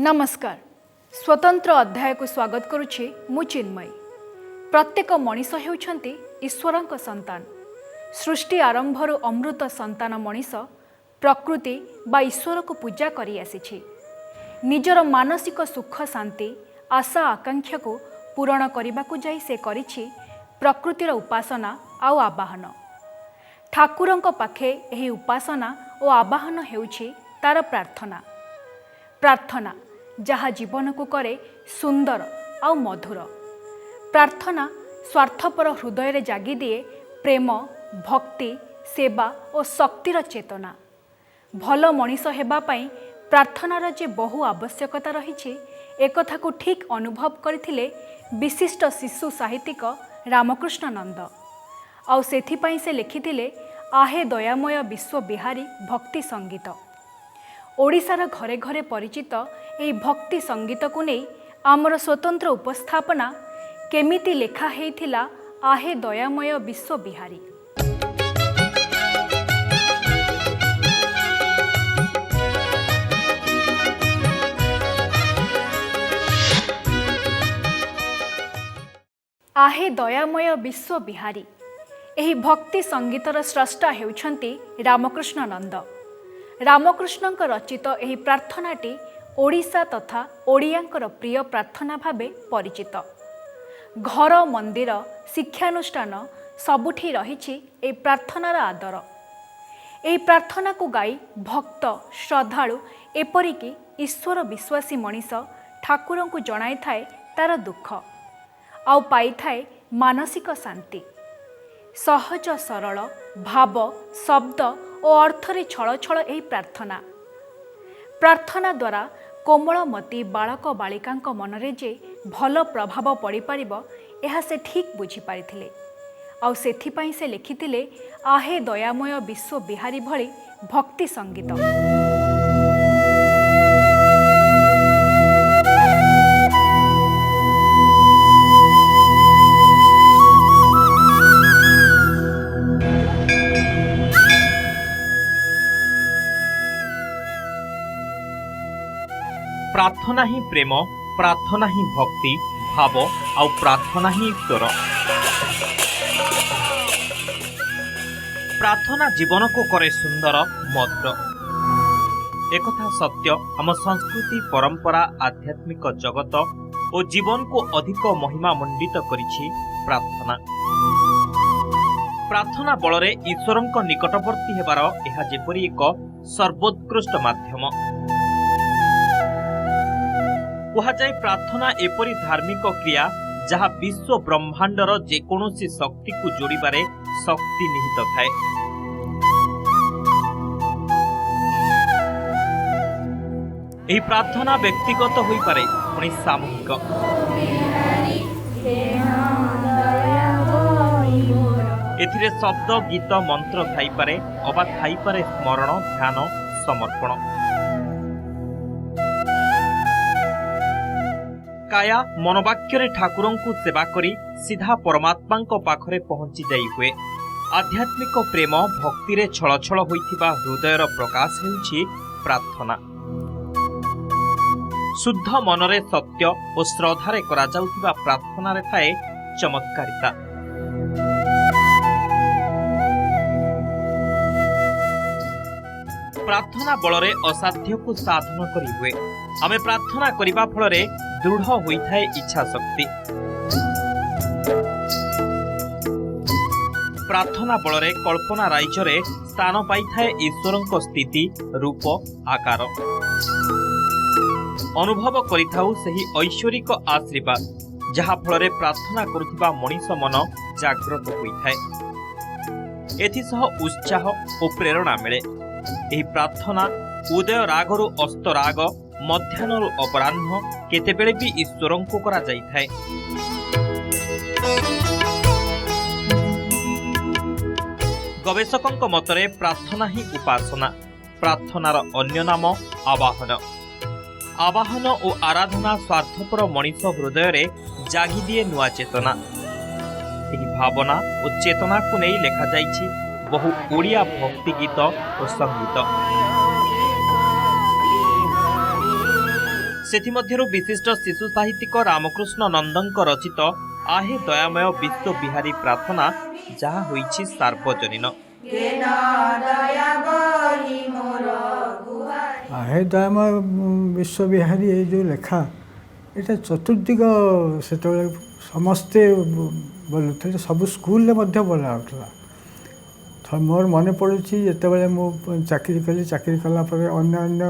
नमस्कार। स्वतंत्र अध्याय को स्वागत करुछि मु चिन्मयी। प्रत्येक मनीष हेउछन्ति ईश्वरक संतान। सृष्टि आरंभर अमृत संतान मनीष प्रकृति बा ईश्वर को पूजा करि आसिछि। निजर मानसिक सुख शांति आशा आकांक्षा को पूरण करने जाई से करिछि प्रकृतिर उपासना आउ आवाहन। ठाकुरंक पाखे एही उपासना और आवाहन हेउछि तार प्रार्थना। प्रार्थना जहाँ जीवन को करे सुंदर आउ मधुर। प्रार्थना स्वार्थपर हृदय रे जागी दिए प्रेम, भक्ति, सेवा और शक्तिर चेतना। भल मनीष हेबा पई प्रार्थनार जे बहु आवश्यकता रही एकथा को ठीक अनुभव करथिले विशिष्ट शिशु साहित्यिक रामकृष्ण नंद। आउ सेथिपई से लिखिथिले आहे दयामय विश्व बिहारी भक्ति संगीत। ओडिशार घरे घरे परिचित एही भक्ति संगीत को नहीं आमर स्वतंत्र उपस्थापना केमिति लेखा हेइथिला आहे दयामय विश्व बिहारी। आहे दयामय विश्व बिहारी एही भक्ति संगीतर स्रष्टा हेउछन्ति रामकृष्ण नंद। रामकृष्णଙ୍କ रचित एही प्रार्थनाटी ओडिशा तथा ओडियांकर प्रिय प्रार्थना भावे परिचित। घर मंदिर शिक्षानुष्ठान सबुठी रहिछि एही प्रार्थनार आदर। एही प्रार्थना को गाई भक्त श्रद्धालु एपरिकी ईश्वर विश्वासी मनीष ठाकुर को जणाई थाए तार दुख आउ पाई थाए मानसिक शांति। सहज सरल भाव शब्द और अर्थरे छल छल एही प्रार्थना। प्रार्थना द्वारा कोमलमती बालक बालिकांक मनरे जे भल प्रभाव पड़ी पारिबो एहा से ठीक बुझी पारिथिले। आउ सेथिपई से लिखिथिले आहे दयामय विश्व बिहारी भली भक्ति संगीत। प्रार्थना ही प्रेम, प्रार्थना ही भक्ति भाव आउ प्रार्थना ही ईश्वर। प्रार्थना जीवन को करे सुंदर मधुर। एकथा सत्य आम संस्कृति परंपरा आध्यात्मिक जगत और जीवन को अधिक महिमा मंडित करिछि प्रार्थना। प्रार्थना बलरे ईश्वरंक निकटवर्ती हेबार एहा जेपरि एक सर्वोत्कृष्ट माध्यम। कुहाଯାଏ प्रार्थना एपरी धार्मिक क्रिया जहाँ विश्व ब्रह्मांडर जेकोसी शक्ति को जोड़िबारे शक्ति निहित थाए। एही प्रार्थना व्यक्तिगत होई पारे पुणी सामूहिक। एथिरे शब्द गीत मंत्र थाई पारे अबा थाई पारे स्मरण ध्यान समर्पण। काया मनोवाक्य ठाकुर को सेवा करी सीधा परमात्मा पाखरे पहुंची जाई हुए। आध्यात्मिक प्रेम भक्ति रे छल छल होइथिबा हृदयर प्रकाश हेउछि प्रार्थना। शुद्ध मनरे सत्य और श्रद्धारे करा जाउथिबा प्रार्थना रे थाए चमत्कारिता। प्रार्थना बलरे असाध्य को साधन करी हुए। आमे प्रार्थना करिबा फलरे दृढ़ होई थाए इच्छा शक्ति। प्रार्थना बलरे कल्पना राइजरे स्थान पाई थाए ईश्वरंक स्थिति रूप आकार। अनुभव करिथाउ सही ऐश्वरिक आशीर्वाद जहा फलरे प्रार्थना करुथिबा मनीष मन जागृत होई थाए। एथिसह उत्साह और प्रेरणा मिले। एही प्रार्थना उदय रागरु अस्त राग मध्याह्नरु अपराह्न केतेबेले भी ईश्वरंको करा जाई थाए। गवेषकंक मतरे प्रार्थना ही उपासना। प्रार्थनार अन्य नाम आवाहन। आवाहन और आराधना स्वार्थपर मनीष हृदय रे जागी दिए नुआ चेतना। एही भावना और चेतना को नहीं लेखा जाइछि बहु ओडिया भक्ति गीत और संगीत। ସେଥିମଧ୍ୟରୁ ବିଶିଷ୍ଟ ଶିଶୁ ସାହିତ୍ୟିକ ରାମକୃଷ୍ଣ ନନ୍ଦଙ୍କ ରଚିତ आहे दयामय विश्व बिहारी प्रार्थना जहा होईछि सार्वजनीन। आहे दयामय विश्व बिहारी ये जो लेखा এটা ଚତୁର୍ଦିଗ ସେତେବେଳେ ସମସ୍ତେ ବୋଲୁଥିଲେ, ସବୁ ସ୍କୁଲରେ ମଧ୍ୟ ବୋଲା ହେଉଥିଲା। ମୋର ମନେ ପଡ଼ୁଛି ଯେତେବେଳେ ମୁଁ ଚାକିରି କଲି, ଚାକିରି କଲା ପରେ ଅନ୍ୟ ଅନ୍ୟ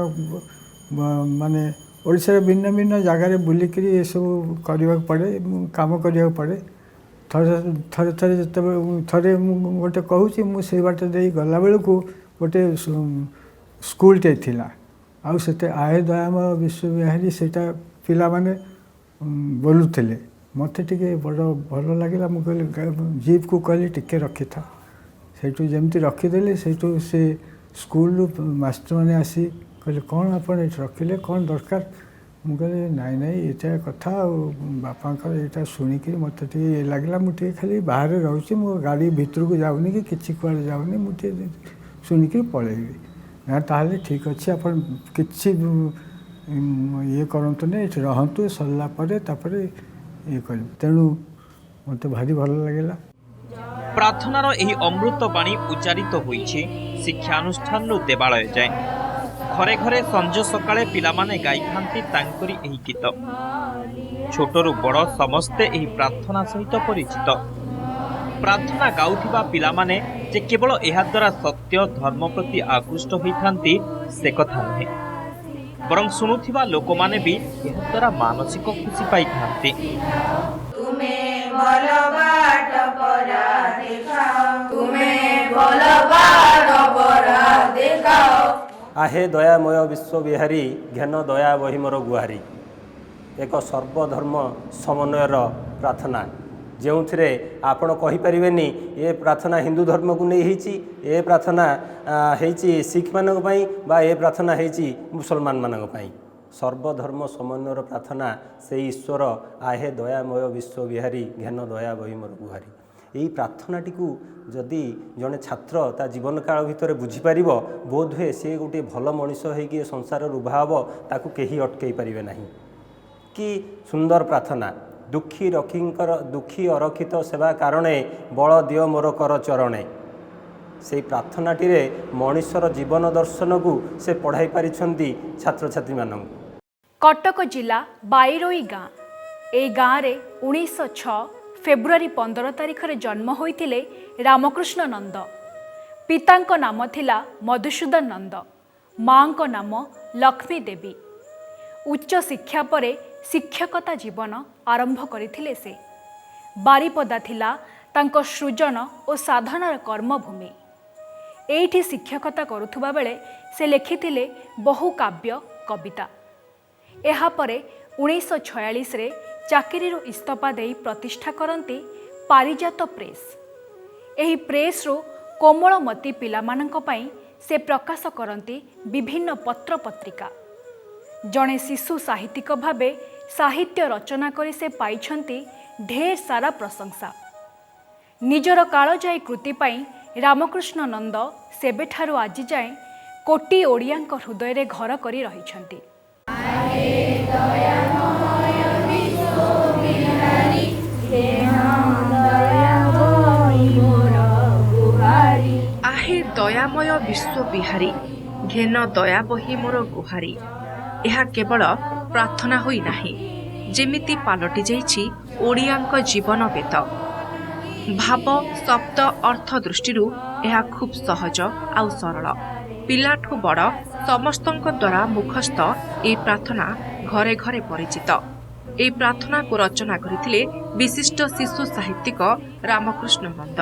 ମାନେ ଓଡ଼ିଶାର ଭିନ୍ନ ଭିନ୍ନ ଜାଗାରେ ବୁଲିକିରି ଏସବୁ କରିବାକୁ ପଡ଼େ, କାମ କରିବାକୁ ପଡ଼େ। ଥରେ ଯେତେବେଳେ ଥରେ ମୁଁ ଗୋଟେ କହୁଛି, ମୁଁ ସେଇ ବାଟ ଦେଇ ଗଲାବେଳକୁ ଗୋଟେ ସ୍କୁଲଟେ ଥିଲା, ଆଉ ସେତେ आहे ଦୟାମୟ ବିଶ୍ଵ ବିହାରୀ ସେଇଟା ପିଲାମାନେ ବୋଲୁଥିଲେ। ମୋତେ ଟିକେ ବଡ଼ ଭଲ ଲାଗିଲା। ମୁଁ କହିଲି ଜିପ୍କୁ କହିଲି ଟିକେ ରଖିଥା, ସେଇଠୁ ଯେମିତି ରଖିଦେଲି, ସେଇଠୁ ସେ ସ୍କୁଲରୁ ମାଷ୍ଟରମାନେ ଆସି କହିଲେ କ'ଣ ଆପଣ ଏଠି ରଖିଲେ, କ'ଣ ଦରକାର? ମୁଁ କହିଲି ନାଇଁ ଏଇଟା କଥା, ଆଉ ବାପାଙ୍କର ଏଇଟା ଶୁଣିକି ମୋତେ ଟିକେ ଇଏ ଲାଗିଲା। ମୁଁ ଟିକେ ଖାଲି ବାହାରେ ରହୁଛି, ମୋ ଗାଡ଼ି ଭିତରକୁ ଯାଉନି କି କିଛି କୁଆଡ଼େ ଯାଉନି, ମୁଁ ଟିକେ ଶୁଣିକି ପଳେଇବି। ନା ତାହେଲେ ଠିକ୍ ଅଛି, ଆପଣ କିଛି ଇଏ କରନ୍ତୁନି, ଏଠି ରହନ୍ତୁ, ସରିଲା ପରେ ତାପରେ ଇଏ କରିବୁ। ତେଣୁ ମୋତେ ଭାରି ଭଲ ଲାଗିଲା। प्रार्थनार एही अमृत बाणी उच्चारित होईछि शिक्षानुष्ठान देवालय जाए। घरे घरे संज सकाळे पिलामाने गाइथांती तांकरी एही गीत। छोटरू बड़ समस्ते एही प्रार्थना सहित परिचित। प्रार्थना गाउथिबा पिलामाने जे केवल एहा द्वारा सत्य धर्म प्रति आकृष्ट होइथांती से कथा नहे, बरं शुणुथिबा लोकमाने भी एहा द्वारा मानसिक खुशी पाइथांती। आहे दयामय विश्व बिहारी घेन दया बही मोर गुहारी एक सर्वधर्म समन्वयर प्रार्थना, जो थे आपण कहीपरेनि ये प्रार्थना हिंदू धर्म को नहीं होती, ये प्रार्थना होती सिख मानक पई बा ये प्रार्थना होती मुसलमान मानक पई। सर्वधर्म समन्वयर प्रार्थना से ईश्वर आहे दयामय विश्व बिहारी घेन दया बही मोर गुहारी। यही प्रार्थनाटी को जदि जड़े छात्र ता जीवन काल भितर बुझीपर बोध हुए सी गोटे भल मनीष होगी संसार उभा हम ताकू कहीं अटकई पारे ना। कि सुंदर प्रार्थना, दुखी अरक्षित सेवा कारणे बल दियो मोर कर चरणे। से प्रार्थनाटी मनीषर जीवन दर्शन को से पढ़ाई पारिछंती छात्र छात्री मानक। कटक जिला बाईरोई गाँ, ए गाँव रे 1906 फेब्रुआरी 15 तारिख रे जन्म होइतिले रामकृष्ण नंद। पितांक नाम थिला मधुसूदन नंद, मांक नाम लक्ष्मी देवी। उच्च शिक्षा परे शिक्षकता जीवन आरंभ करथिले से। बारिपदा थिला तांको सृजन और साधनार कर्मभूमि। एठी शिक्षकता करुथुबा बेले से लिखिथिले बहु काव्य कविता। एहा परे 1946 रे चाकरीरू इस्तफा देई प्रतिष्ठा करती पारिजात प्रेस। एही प्रेसरू कोमलमती पिलामानंक पई से प्रकाश करती विभिन्न पत्र पत्रिका। जड़े शिशु साहित्यिक भावे साहित्य रचना करी से पाइछंती ढेर सारा प्रशंसा। निजर कालजयी कृति पाई रामकृष्ण नंद सेबेठारू आज जाए कोटी ओडियांक हृदय रे घर करी रहिछंती। आहे दयामय विश्व बिहारी घेन दया बही मोर गुहारी। यह केवल प्रार्थना होई नाही, जेमिति पालटि जाइछि ओडियांक जीवन बेत। भाव शब्द अर्थ दृष्टिरू यह खूब सहज आउ सरल। पिलाठू बड़ समस्तंक द्वारा मुखस्थ ए प्रार्थना घरे घरे परिचित। ए प्रार्थना को रचना करथिले विशिष्ट शिशु साहित्यिक रामकृष्ण नंद।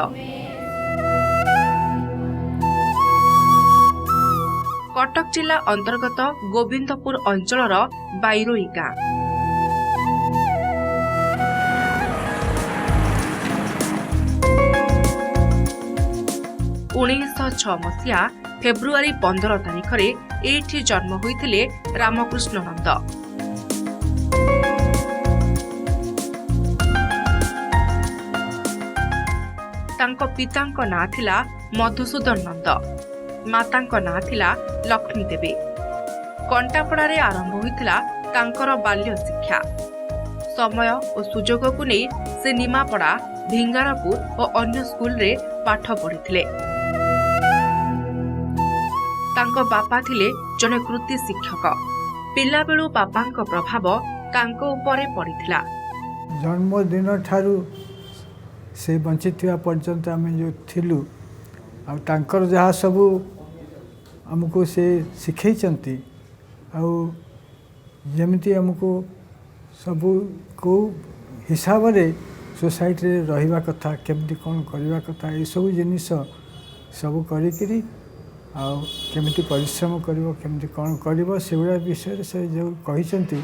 कटक जिला अंतर्गत गोविंदपुर अंचलर बाईरोई गाँ। 1906 मसीहा फेब्रुआरी 15 तारिख रे एठी जन्म होइथिले रामकृष्ण नंद। तांको पितांक नाम थिला मधुसूदन नंद, मातांक नाम थिला लक्ष्मी देवी। कंटापड़ा रे आरंभ होइथिला ତାଙ୍କର ବାଲ୍ୟ ଶିକ୍ଷା। ସମୟ ଓ ସୁଯୋଗକୁ ନେଇ ସେ ନିମାପଡ଼ା, ଢିଙ୍ଗାରପୁର ଓ ଅନ୍ୟ ସ୍କୁଲରେ ପାଠ ପଢ଼ିଥିଲେ। ତାଙ୍କ ବାପା ଥିଲେ ଜଣେ କୃତି ଶିକ୍ଷକ। ପିଲାବେଳୁ ବାପାଙ୍କ ପ୍ରଭାବ ତାଙ୍କ ଉପରେ ପଡ଼ିଥିଲା। ଜନ୍ମଦିନ ଠାରୁ ସେ ବଞ୍ଚିଥିବା ପର୍ଯ୍ୟନ୍ତ ଆମେ ଯେଉଁ ଥିଲୁ ଆଉ ତାଙ୍କର ଯାହା ସବୁ ଆମକୁ ସେ ଶିଖେଇଛନ୍ତି ଆଉ ଯେମିତି ଆମକୁ ସବୁ କେଉଁ ହିସାବରେ ସୋସାଇଟିରେ ରହିବା କଥା, କେମିତି କ'ଣ କରିବା କଥା, ଏସବୁ ଜିନିଷ ସବୁ କରିକିରି ଆଉ କେମିତି ପରିଶ୍ରମ କରିବ, କେମିତି କ'ଣ କରିବ, ସେଗୁଡ଼ା ବିଷୟରେ ସେ ଯେଉଁ କହିଛନ୍ତି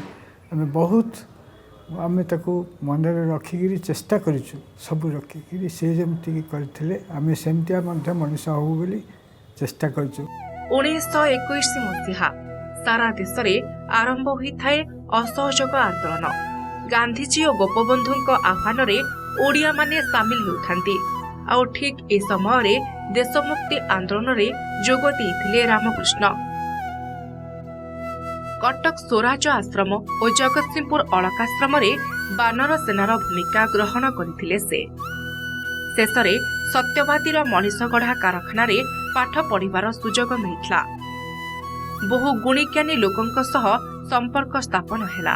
ଆମେ ତାକୁ ମନରେ ରଖିକିରି ଚେଷ୍ଟା କରିଛୁ। ସବୁ ରଖିକିରି ସେ ଯେମିତିକି କରିଥିଲେ ଆମେ ସେମିତିଆ ମଧ୍ୟ ମଣିଷ ହଉ ବୋଲି ଚେଷ୍ଟା କରିଛୁ। 1921 ମସିହା ସାରା ଦେଶରେ ଆରମ୍ଭ ହୋଇଥାଏ ଅସହଯୋଗ ଆନ୍ଦୋଳନ। ଗାନ୍ଧିଜୀ ଓ ଗୋପବନ୍ଧୁଙ୍କ ଆହ୍ୱାନରେ ଓଡ଼ିଆମାନେ ସାମିଲ ହେଉଥାନ୍ତି। ଆଉ ଠିକ୍ ଏ ସମୟରେ ଦେଶମୁକ୍ତି ଆନ୍ଦୋଳନରେ ଯୋଗ ଦେଇଥିଲେ ରାମକୃଷ୍ଣ। କଟକ ସ୍ୱରାଜ ଆଶ୍ରମ ଓ ଜଗତସିଂହପୁର ଅଳକାଶ୍ରମରେ ବାନର ସେନାର ଭୂମିକା ଗ୍ରହଣ କରିଥିଲେ ସେ। ଶେଷରେ ସତ୍ୟବାଦୀର ମଣିଷଗଢ଼ା କାରଖାନାରେ ପାଠ ପଢ଼ିବାର ସୁଯୋଗ ମିଳିଥିଲା। ବହୁ ଗୁଣୀଜ୍ଞାନୀ ଲୋକଙ୍କ ସହ ସମ୍ପର୍କ ସ୍ଥାପନ ହେଲା।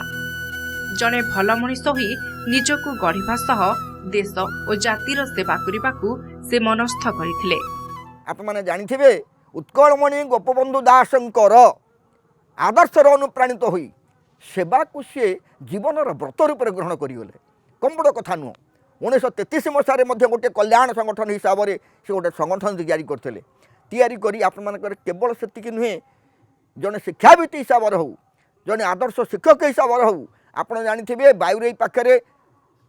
ଜଣେ ଭଲ ମଣିଷ ହୋଇ ନିଜକୁ ଗଢ଼ିବା ସହ ଦେଶ ଓ ଜାତିର ସେବା କରିବାକୁ ସେ ମନସ୍ଥ କରିଥିଲେ। ଆପଣମାନେ ଜାଣିଥିବେ ଉତ୍କଳମଣି ଗୋପବନ୍ଧୁ ଦାସଙ୍କର ଆଦର୍ଶର ଅନୁପ୍ରାଣିତ ହୋଇ ସେବାକୁ ସିଏ ଜୀବନର ବ୍ରତ ରୂପରେ ଗ୍ରହଣ କରିଗଲେ। କମ୍ ବଡ଼ କଥା ନୁହଁ। 1933 ମସିହାରେ ମଧ୍ୟ ଗୋଟିଏ କଲ୍ୟାଣ ସଂଗଠନ ହିସାବରେ ସେ ଗୋଟେ ସଂଗଠନ ତିଆରି କରି ଆପଣମାନଙ୍କର କେବଳ ସେତିକି ନୁହେଁ, ଜଣେ ଶିକ୍ଷାବିତ ହିସାବରେ ହେଉ, ଜଣେ ଆଦର୍ଶ ଶିକ୍ଷକ ହିସାବରେ ହେଉ। ଆପଣ ଜାଣିଥିବେ ବାୟୁରେଇ ପାଖରେ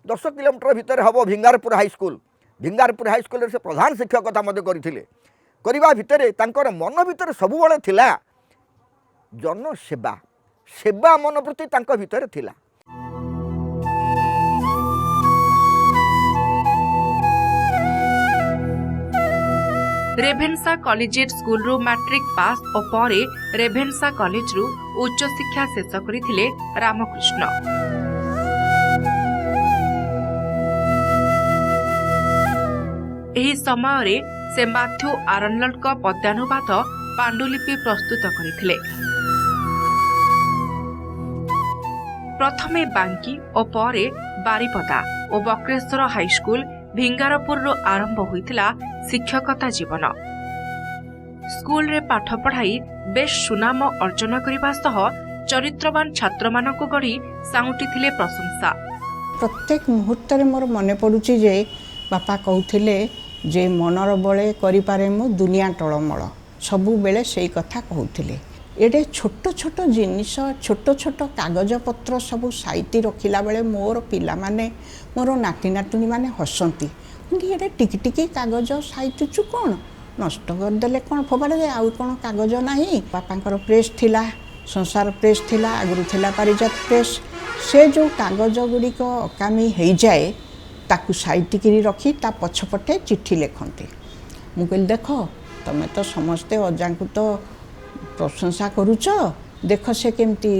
10 କିଲୋମିଟର ଭିତରେ ହେବ ଭିଙ୍ଗାରପୁର ହାଇସ୍କୁଲ। ଭିଙ୍ଗାରପୁର ହାଇସ୍କୁଲରେ ସେ ପ୍ରଧାନ ଶିକ୍ଷକତା ମଧ୍ୟ କରିଥିଲେ। କରିବା ଭିତରେ ତାଙ୍କର ମନ ଭିତରେ ସବୁବେଳେ ଥିଲା ଜନସେବା, ସେବା ମନୋବୃତ୍ତି ତାଙ୍କ ଭିତରେ ଥିଲା। ରେଭେନ୍ସା କଲେଜିଏଟ୍ ସ୍କୁଲରୁ ମ୍ୟାଟ୍ରିକ୍ ପାସ୍ ଓ ପରେ ରେଭେନ୍ସା କଲେଜରୁ ଉଚ୍ଚଶିକ୍ଷା ଶେଷ କରିଥିଲେ ରାମକୃଷ୍ଣ। ଏହି ସମୟରେ ସେ ମାଥ୍ୟୁ ଆରନଲ୍ଡଙ୍କ ପଦ୍ୟାନୁବାଦ ପାଣ୍ଡୁଲିପି ପ୍ରସ୍ତୁତ କରିଥିଲେ। ପ୍ରଥମେ ବାଙ୍କୀ ଓ ପରେ ବାରିପଦା ଓ ବକ୍ରେଶ୍ୱର ହାଇସ୍କୁଲ ଭିଙ୍ଗାରପୁରରୁ ଆରମ୍ଭ ହୋଇଥିଲା ଶିକ୍ଷକତା ଜୀବନ। ସ୍କୁଲରେ ପାଠ ପଢ଼ାଇ ବେଶ୍ ସୁନାମ ଅର୍ଜନ କରିବା ସହ ଚରିତ୍ରବାନ ଛାତ୍ରମାନଙ୍କୁ ଗଢ଼ି ସାଉଁଟିଥିଲେ ପ୍ରଶଂସା। ପ୍ରତ୍ୟେକ ମୁହୂର୍ତ୍ତରେ ମୋର ମନେ ପଡ଼ୁଛି ଯେ ବାପା କହୁଥିଲେ ଯେ ମନର ବଳେ କରିପାରେ ମୁଁ ଦୁନିଆ ଟଳମଳ, ସବୁବେଳେ ସେଇ କଥା କହୁଥିଲେ। ଏଡ଼େ ଛୋଟ ଛୋଟ ଜିନିଷ, ଛୋଟ ଛୋଟ କାଗଜପତ୍ର ସବୁ ସାଇତି ରଖିଲା ବେଳେ ମୋର ପିଲାମାନେ, ମୋର ନାତି ନାତୁଣୀମାନେ ହସନ୍ତି। ଏଡ଼େ ଟିକି ଟିକି କାଗଜ ସାଇତିଛୁ କ'ଣ, ନଷ୍ଟ କରିଦେଲେ କ'ଣ ଫୋପାଡ଼ିଲେ, ଆଉ କ'ଣ କାଗଜ ନାହିଁ। ବାପାଙ୍କର ପ୍ରେସ୍ ଥିଲା, ସଂସାର ପ୍ରେସ୍ ଥିଲା, ଆଗରୁ ଥିଲା ପାରିଜାତ ପ୍ରେସ୍। ସେ ଯେଉଁ କାଗଜ ଗୁଡ଼ିକ ଅକାମି ହେଇଯାଏ ତାକୁ ସାଇତିକିରି ରଖି ତା ପଛପଟେ ଚିଠି ଲେଖନ୍ତି। ମୁଁ କହିଲି ଦେଖ ତମେ ତ ସମସ୍ତେ ଅଜାଙ୍କୁ ତ ପ୍ରଶଂସା କରୁଛ, ଦେଖ ସେ କେମିତି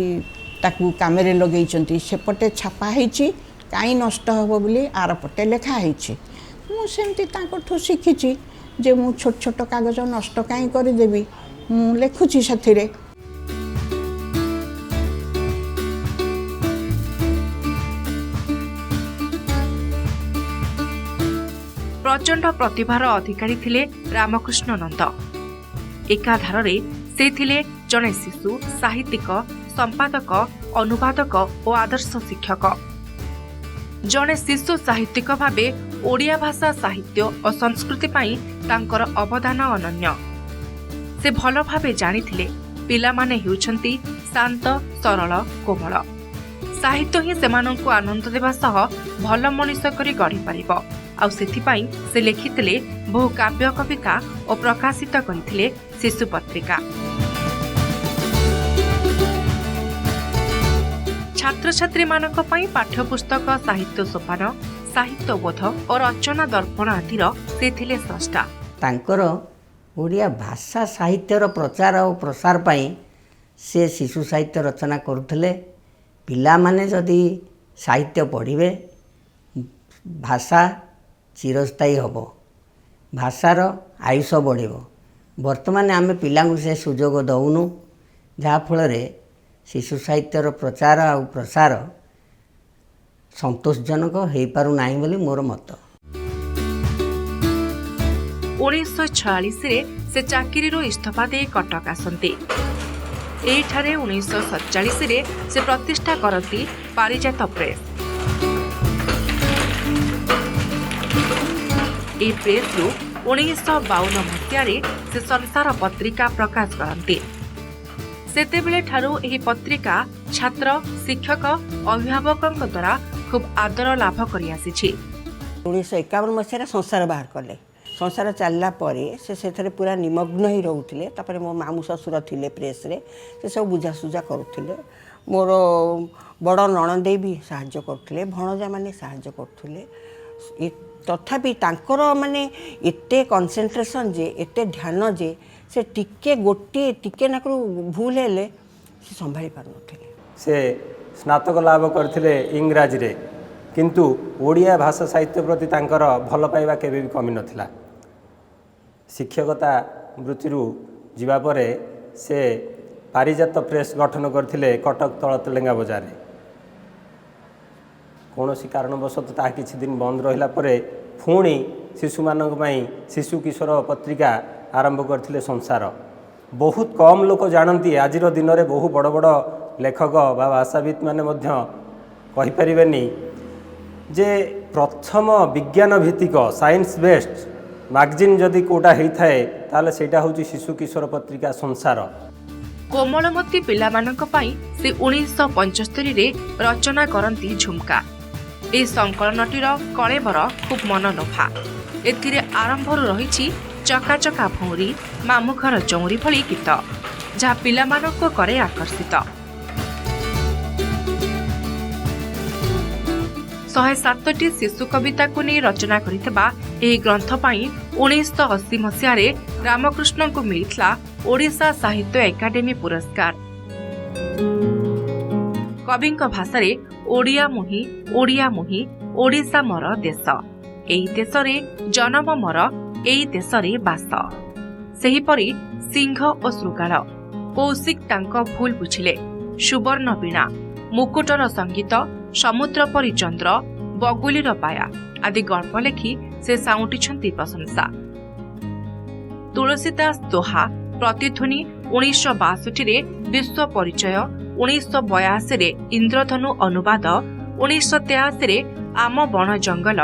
ତାକୁ କାମରେ ଲଗେଇଛନ୍ତି, ସେପଟେ ଛାପା ହେଇଛି କାହିଁ ନଷ୍ଟ ହେବ ବୋଲି ଆର ପଟେ ଲେଖା ହେଇଛି। ମୁଁ ସେମିତି ତାଙ୍କଠୁ ଶିଖିଛି ଯେ ମୁଁ ଛୋଟ ଛୋଟ କାଗଜ ନଷ୍ଟ କାହିଁ କରିଦେବି, ମୁଁ ଲେଖୁଛି ସେଥିରେ। ପ୍ରଚଣ୍ଡ ପ୍ରତିଭାର ଅଧିକାରୀ ଥିଲେ ରାମକୃଷ୍ଣ ନନ୍ଦ। ଏକାଧାରରେ ସେ ଥିଲେ ଜଣେ ଶିଶୁ ସାହିତ୍ୟିକ, ସମ୍ପାଦକ, ଅନୁବାଦକ ଓ ଆଦର୍ଶ ଶିକ୍ଷକ। ଜଣେ ଶିଶୁ ସାହିତ୍ୟିକ ଭାବେ ଓଡ଼ିଆ ଭାଷା ସାହିତ୍ୟ ଓ ସଂସ୍କୃତି ପାଇଁ ତାଙ୍କର ଅବଦାନ ଅନନ୍ୟ। ସେ ଭଲ ଭାବେ ଜାଣିଥିଲେ ପିଲାମାନେ ହେଉଛନ୍ତି ଶାନ୍ତ, ସରଳ, କୋମଳ। ସାହିତ୍ୟ ହିଁ ସେମାନଙ୍କୁ ଆନନ୍ଦ ଦେବା ସହ ଭଲ ମଣିଷ କରି ଗଢ଼ିପାରିବ। ଆଉ ସେଥିପାଇଁ ସେ ଲେଖିଥିଲେ ବହୁ କାବ୍ୟ କବିତା ଓ ପ୍ରକାଶିତ କରିଥିଲେ ଶିଶୁ ପତ୍ରିକା। ଛାତ୍ରଛାତ୍ରୀମାନଙ୍କ ପାଇଁ ପାଠ୍ୟପୁସ୍ତକ, ସାହିତ୍ୟ ସୋପାନ, ସାହିତ୍ୟବୋଧ ଓ ରଚନା ଦର୍ପଣ ଆଦିର ସେ ଥିଲେ ସ୍ରଷ୍ଟା। ତାଙ୍କର ଓଡ଼ିଆ ଭାଷା ସାହିତ୍ୟର ପ୍ରଚାର ଓ ପ୍ରସାର ପାଇଁ ସେ ଶିଶୁ ସାହିତ୍ୟ ରଚନା କରୁଥିଲେ ପିଲାମାନେ ଯଦି ସାହିତ୍ୟ ପଢ଼ିବେ ଭାଷା ଚିରସ୍ଥାୟୀ ହେବ, ଭାଷାର ଆୟୁଷ ବଢ଼ିବ। ବର୍ତ୍ତମାନ ଆମେ ପିଲାଙ୍କୁ ସେ ସୁଯୋଗ ଦେଉନୁ, ଯାହାଫଳରେ ଶିଶୁ ସାହିତ୍ୟର ପ୍ରଚାର ଆଉ ପ୍ରସାର ସନ୍ତୋଷଜନକ ହୋଇପାରୁନାହିଁ ବୋଲି ମୋର ମତ। 1946 ସେ ଚାକିରିରୁ ଇସ୍ତଫା ଦେଇ କଟକ ଆସନ୍ତି। ଏହିଠାରେ 1947 ସେ ପ୍ରତିଷ୍ଠା କରନ୍ତି ପାରିଜାତ ପ୍ରେସ୍। ଏହି ପ୍ରେସ୍ରୁ 1952 ମସିହାରେ ସେ ସଂସାର ପତ୍ରିକା ପ୍ରକାଶ କରନ୍ତି। ସେତେବେଳେ ଠାରୁ ଏହି ପତ୍ରିକା ଛାତ୍ର, ଶିକ୍ଷକ, ଅଭିଭାବକଙ୍କ ଦ୍ୱାରା ଖୁବ୍ ଆଦର ଲାଭ କରିଆସିଛି। 1951 ମସିହାରେ ସଂସାର ବାହାର କଲେ। ସଂସାର ଚାଲିଲା ପରେ ସେ ସେଥିରେ ପୁରା ନିମଗ୍ନ ହୋଇ ରହୁଥିଲେ। ତାପରେ ମୋ ମାମୁଁ ଶ୍ୱଶୁର ଥିଲେ ପ୍ରେସ୍ରେ, ସେ ସବୁ ବୁଝାସୁଝା କରୁଥିଲେ। ମୋର ବଡ଼ ନଣନ୍ଦେଇ ବି ସାହାଯ୍ୟ କରୁଥିଲେ, ଭଣଜାମାନେ ସାହାଯ୍ୟ କରୁଥିଲେ। ତଥାପି ତାଙ୍କର ମାନେ ଏତେ କନସେନ୍ଟ୍ରେସନ୍ ଯେ, ଏତେ ଧ୍ୟାନ ଯେ ସେ ଟିକେ ନାକରୁ ଭୁଲ ହେଲେ ସେ ସମ୍ଭାଳି ପାରୁନଥିଲେ। ସେ ସ୍ନାତକ ଲାଭ କରିଥିଲେ ଇଂରାଜୀରେ, କିନ୍ତୁ ଓଡ଼ିଆ ଭାଷା ସାହିତ୍ୟ ପ୍ରତି ତାଙ୍କର ଭଲ ପାଇବା କେବେ ବି କମି ନଥିଲା। ଶିକ୍ଷକତା ବୃତ୍ତିରୁ ଯିବା ପରେ ସେ ପାରିଜାତ ପ୍ରେସ୍ ଗଠନ କରିଥିଲେ କଟକ ତଳତେଲେଙ୍ଗା ବଜାରରେ। କୌଣସି କାରଣବଶତଃ ତାହା କିଛି ଦିନ ବନ୍ଦ ରହିଲା ପରେ ପୁଣି ଶିଶୁମାନଙ୍କ ପାଇଁ ଶିଶୁ କିଶୋର ପତ୍ରିକା ଆରମ୍ଭ କରିଥିଲେ ସଂସାର। ବହୁତ କମ୍ ଲୋକ ଜାଣନ୍ତି, ଆଜିର ଦିନରେ ବହୁ ବଡ଼ ବଡ଼ ଲେଖକ ବା ଭାଷାବିତ୍ ମାନେ ମଧ୍ୟ କହିପାରିବେନି ଯେ ପ୍ରଥମ ବିଜ୍ଞାନ ଭିତ୍ତିକ ସାଇନ୍ସ ବେସ୍ଡ ମ୍ୟାଗାଜିନ୍ ଯଦି କେଉଁଟା ହେଇଥାଏ ତାହେଲେ ସେଇଟା ହେଉଛି ଶିଶୁ କିଶୋର ପତ୍ରିକା ସଂସାର। କୋମଳମତି ପିଲାମାନଙ୍କ ପାଇଁ ସେ 1975ରେ ରଚନା କରନ୍ତି ଝୁମ୍କା। ଏହି ସଂକଳନଟିର କଳେବର ଖୁବ୍ ମନଲୋଭା। ଏଥିରେ ଆରମ୍ଭରୁ ରହିଛି ଚକାଚକା ଭଉଁରୀ, ମାମୁଁ ଘର ଚଉଁରୀ ଭଳି ଗୀତ, ଯାହା ପିଲାମାନଙ୍କୁ କରେ ଆକର୍ଷିତ। 107ଟି ଶିଶୁ କବିତାକୁ ନେଇ ରଚନା କରିଥିବା ଏହି ଗ୍ରନ୍ଥ ପାଇଁ 1980 ମସିହାରେ ରାମକୃଷ୍ଣଙ୍କୁ ମିଳିଥିଲା ଓଡ଼ିଶା ସାହିତ୍ୟ ଏକାଡେମୀ ପୁରସ୍କାର। କବିଙ୍କ ଭାଷାରେ ଓଡ଼ିଆ ମୁହିଁ ଓଡ଼ିଶା ମୋର ଦେଶ, ଏହି ଦେଶରେ ଜନମ ମୋର, ଏହି ଦେଶରେ ବାସ। ସେହିପରି ସିଂହ ଓ ଶୃଗାଳ, କୌଶିକ ତାଙ୍କ ଭୁଲ ବୁଝିଲେ, ସୁବର୍ଣ୍ଣ ବୀଣା, ମୁକୁଟର ସଙ୍ଗୀତ, ସମୁଦ୍ର ପରି ଚନ୍ଦ୍ର, ବଗୁଲିର ପାୟା ଆଦି ଗଳ୍ପ ଲେଖି ସେ ସାଉଁଟିଛନ୍ତି ପ୍ରଶଂସା। ତୁଳସୀଦାସ ଦୋହା, ପ୍ରତିଧ୍ୱନି 1962ରେ ବିଶ୍ୱ ପରିଚୟ, 1982ରେ ଇନ୍ଦ୍ରଧନୁ ଅନୁବାଦ, 1983ରେ ଆମ ବଣ ଜଙ୍ଗଲ,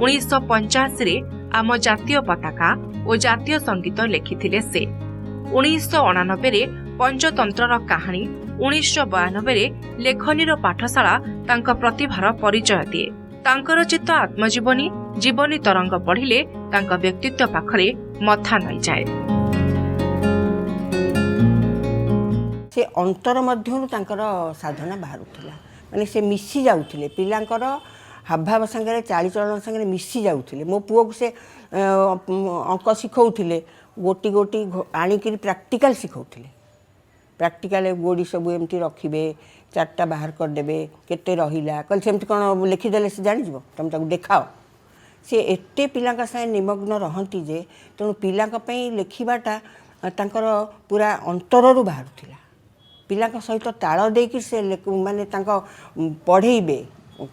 1985ରେ ଆମ ଜାତୀୟ ପତାକା ଓ ଜାତୀୟ ସଙ୍ଗୀତ ଲେଖିଥିଲେ ସେ। 1989ରେ ପଞ୍ଚତନ୍ତ୍ରର କାହାଣୀ, 1992ରେ ଲେଖନୀର ପାଠଶାଳା ତାଙ୍କ ପ୍ରତିଭାର ପରିଚୟ ଦିଏ। ତାଙ୍କ ରଚିତ ଆତ୍ମଜୀବନୀ, ଜୀବନୀ ତରଙ୍ଗ ପଢ଼ିଲେ ତାଙ୍କ ବ୍ୟକ୍ତିତ୍ୱ ପାଖରେ ମଥା ନଇଯାଏ। ସେ ଅନ୍ତର ମଧ୍ୟରୁ ତାଙ୍କର ସାଧନା ବାହାରୁଥିଲା, ମାନେ ସେ ମିଶି ଯାଉଥିଲେ ପିଲାଙ୍କର ହାବଭାବ ସାଙ୍ଗରେ, ଚାଳିଚଳନ ସାଙ୍ଗରେ ମିଶି ଯାଉଥିଲେ। ମୋ ପୁଅକୁ ସେ ଅଙ୍କ ଶିଖଉଥିଲେ, ଗୋଟି ଗୋଟି ଆଣିକିରି ପ୍ରାକ୍ଟିକାଲ ଶିଖଉଥିଲେ। ପ୍ରାକ୍ଟିକାଲ ଗୋଡ଼ି ସବୁ ଏମିତି ରଖିବେ, ଚାରିଟା ବାହାର କରିଦେବେ, କେତେ ରହିଲା, କହିଲେ ସେମିତି କ'ଣ ଲେଖିଦେଲେ ସେ ଜାଣିଯିବ, ତୁମେ ତାକୁ ଦେଖାଅ। ସେ ଏତେ ପିଲାଙ୍କ ସାଙ୍ଗେ ନିମଗ୍ନ ରହନ୍ତି ଯେ, ତେଣୁ ପିଲାଙ୍କ ପାଇଁ ଲେଖିବାଟା ତାଙ୍କର ପୁରା ଅନ୍ତରରୁ ବାହାରୁଥିଲା। ପିଲାଙ୍କ ସହିତ ତାଳ ଦେଇକି ସେ ମାନେ ତାଙ୍କ ପଢ଼େଇବେ,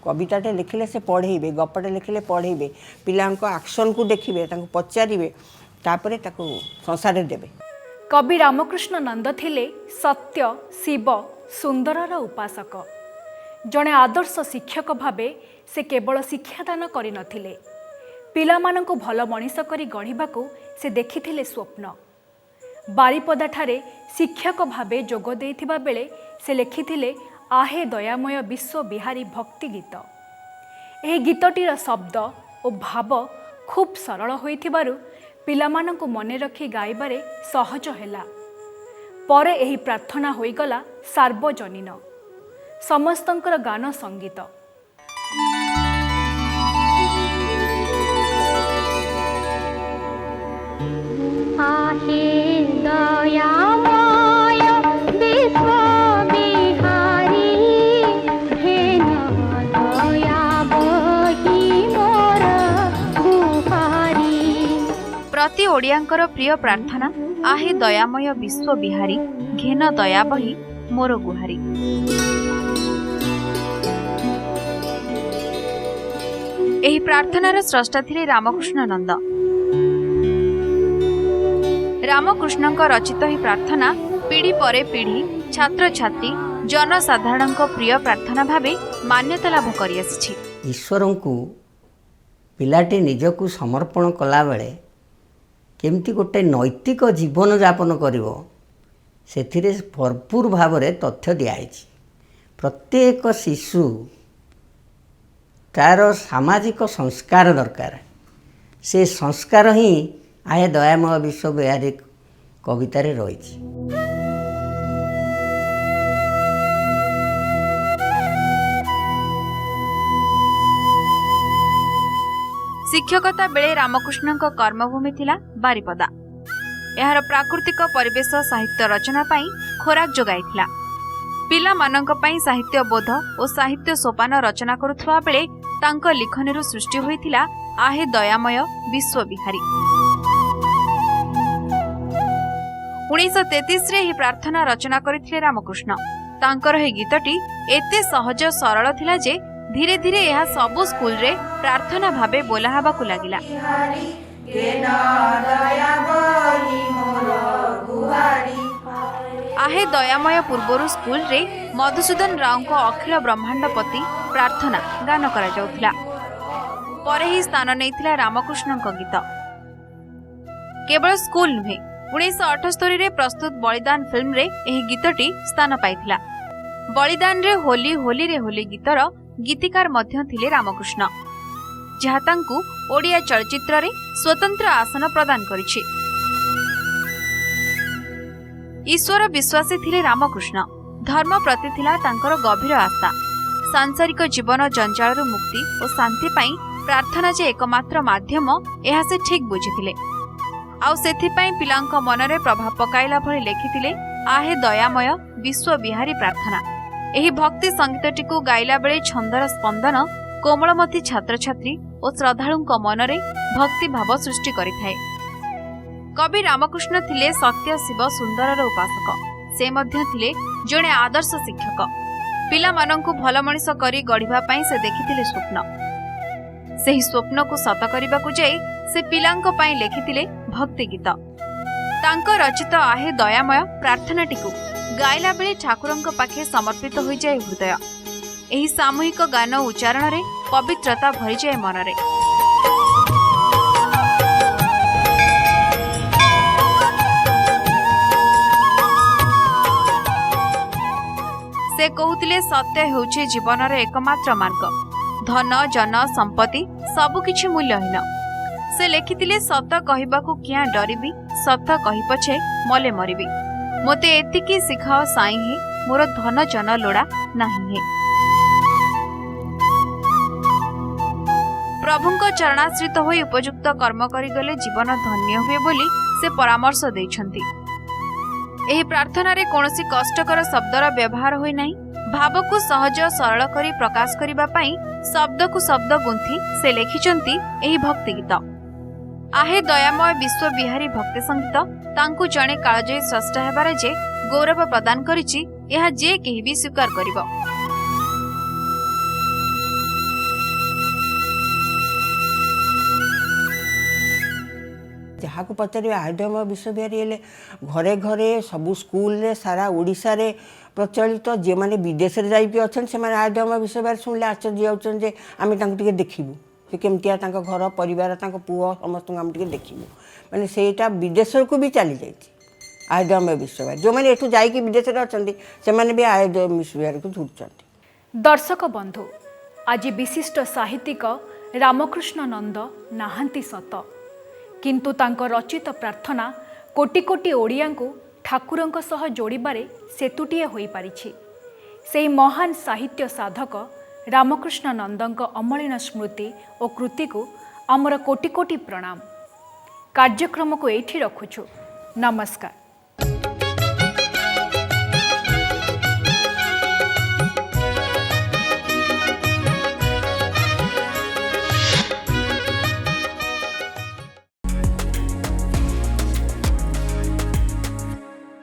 କବିତାଟେ ଲେଖିଲେ ସେ ପଢ଼େଇବେ, ଗପଟେ ଲେଖିଲେ ପଢ଼େଇବେ, ପିଲାଙ୍କ ଆକ୍ସନକୁ ଦେଖିବେ, ତାଙ୍କୁ ପଚାରିବେ, ତାପରେ ତାକୁ ସଂସାରରେ ଦେବେ। କବି ରାମକୃଷ୍ଣ ନନ୍ଦ ଥିଲେ ସତ୍ୟ, ଶିବ, ସୁନ୍ଦରର ଉପାସକ। ଜଣେ ଆଦର୍ଶ ଶିକ୍ଷକ ଭାବେ ସେ କେବଳ ଶିକ୍ଷାଦାନ କରିନଥିଲେ, ପିଲାମାନଙ୍କୁ ଭଲ ମଣିଷ କରି ଗଢ଼ିବାକୁ ସେ ଦେଖିଥିଲେ ସ୍ୱପ୍ନ। ବାରିପଦାଠାରେ ଶିକ୍ଷକ ଭାବେ ଯୋଗ ଦେଇଥିବା ବେଳେ ସେ ଲେଖିଥିଲେ आहे ଦୟାମୟ ବିଶ୍ୱବିହାରୀ ଭକ୍ତି ଗୀତ। ଏହି ଗୀତଟିର ଶବ୍ଦ ଓ ଭାବ ଖୁବ୍ ସରଳ ହୋଇଥିବାରୁ ପିଲାମାନଙ୍କୁ ମନେ ରଖି ଗାଇବାରେ ସହଜ ହେଲା। ପରେ ଏହି ପ୍ରାର୍ଥନା ହୋଇଗଲା ସାର୍ବଜନୀନ, ସମସ୍ତଙ୍କର ଗାନ ସଙ୍ଗୀତ। आहे दयामय विश्वविहारी प्रति ओडियांकर प्रिय प्रार्थना आहे दयामय विश्व बिहारी घेन दया बही मोर गुहारी। एही प्रार्थनार स्रष्टा थिले रामकृष्ण नंद। रामकृष्णଙ୍କ रचित ही प्रार्थना पीढ़ी परे पीढ़ी छात्र छात्री जनसाधारण प्रिय प्रार्थना भावे मान्यता लाभ करि आछि। ईश्वर को पिलाटी निजकू समर्पण कला बेले केमती गोटे नैतिक जीवन यापन करिवो सेथिरे भरपूर भाव में तथ्य दिखाई। प्रत्येक शिशु तार सामाजिक संस्कार दरकार। से संस्कार ही आहे दयामय विश्व बिहारी कवितार रही। शिक्षकता बेले रामकृष्णଙ୍କ कर्मभूमि थिला बारिपदा। एहार प्राकृतिक परिवेश साहित्य रचना पाई खोराक जोगाइथिला। पिला मानंक पाई साहित्य बोध और साहित्य सोपान रचना करुथवा बेले तांक लिखनरु सृष्टि होइथिला आहे दयामय विश्व बिहारी। 1933 रे ही प्रार्थना रचना करिथिले रामकृष्ण। तांकर हे गीतटी एते सहज सरल थिला जे धीरे धीरे यह सबु स्कूल रे प्रार्थना भाबे बोला हबाकु लागिला। आहे दयामय पूर्वरु स्कूल रे मधुसूदन राव को अखिल ब्रह्मांडपति प्रार्थना गान करा जाउथिला। परे ही स्थान नैथिला रामकृष्णଙ୍କ गीत। केवल स्कूल नुहे 1978 रे प्रस्तुत बलिदान फिल्म रे एही गीतटी स्थान पाइथिला। बलिदान रे होली होली रे होली गीतर गीतिकार मध्य थिले रामकृष्ण, जहा तांकु ओडिया चलचित्र रे स्वतंत्र आसन प्रदान करिछि। ईश्वर विश्वासी थिले रामकृष्ण। धर्म प्रति थिला तांकर गभीर आस्था। सांसारिक जीवन जंजालरु मुक्ति और शांति पाई प्रार्थना जे एकमात्र माध्यम एहा से ठीक बुझिथिले। आउ सेथि पाई पिलांक मनरे प्रभाव पकाइला भली लेखिथिले आहे दयामय विश्व बिहारी प्रार्थना। एही भक्ति संगीतटिकु गाइला बेले छंदर स्पंदन कोमलमती छात्र छात्री और श्रद्धालुंक मनरे भक्ति भाव सृष्टि करिथाए। कवि रामकृष्ण थिले सत्य शिव सुंदरर उपासक। से मध्य थिले जणे आदर्श शिक्षक। पिला मानंकु भल मनिष करी गढ़िबा पाई से देखिथिले स्वप्न। सेही स्वप्न को सत करिबाकु जाई से पिलांक पाई लेखिथिले भक्ति गीत। तांक रचित आहे दयामय प्रार्थनाटिकु गाइला बेले ठाकुरंक पाखे समर्पित हो जाए हृदय। एही सामूहिक गान उच्चारण रे पवित्रता भरी जाए मनरे। से कहूतिले सत्य हेउछि जीवनर एकमात्र मार्ग। धन जन संपत्ति सबु किछि मूल्यहीन। से लेखिथिले सत कहिबाकु किया डरिबी, सत कहि पछे मले मरिबी। मोते एतिकी शिखाओ साई हे, मोर धन जन लोड़ा नाही हे। प्रभुंक चरणाश्रित होई उपयुक्त कर्म करी गले जीवन धन्य हुए बोली से परामर्श दैछंती। एही प्रार्थना रे कोनोसी कष्टकर शब्दर व्यवहार होई नाही। भाव को सहज सरल करी प्रकाश करिबा पाई शब्द को शब्द गुंथि से लेखिचंती एही भक्ति गीत। आहे दयामय विश्व बिहारी भक्ति संगीत तांकु जणे कालजयी स्रष्टा हेबारे जे गौरव प्रदान करिछि एहा जे केही भी स्वीकार करिबो। जहाँ को पचारे आयुधमय विश्व बिहारी हेले घरे घरे सबू स्कूल रे सारा ओडिशा रे प्रचलित जे माने विदेश रे जाइके अछन से माने आयुधमय विश्व बिहारी सुनले आश्चर्य होउछन जे आमे तांको टिके देखिबु से केमतिया तांको घर परिवार तांको पुओ समस्त आमे टिके देखिबु। माने सेटा विदेश को भी चली जाइछि आयुधमय विश्व बिहारी। जो माने एठु जाइके विदेश रे अछंती से माने भी आयुधमय विश्व बिहारी को झुरछंती। दर्शक बंधु, आज विशिष्ट साहित्यिक रामकृष्ण नंद नाहांती सत, किंतु तांको रचित प्रार्थना कोटि कोटि ओडिया को ठाकुरंक सह जोड़िबारे सेतुटिए होई पारिछि। सेही महान साहित्य साधक रामकृष्ण नंदंक अमलिन स्मृति और कृति को आमर कोटि कोटि प्रणाम। कार्यक्रम को एठी रखुछु। नमस्कार।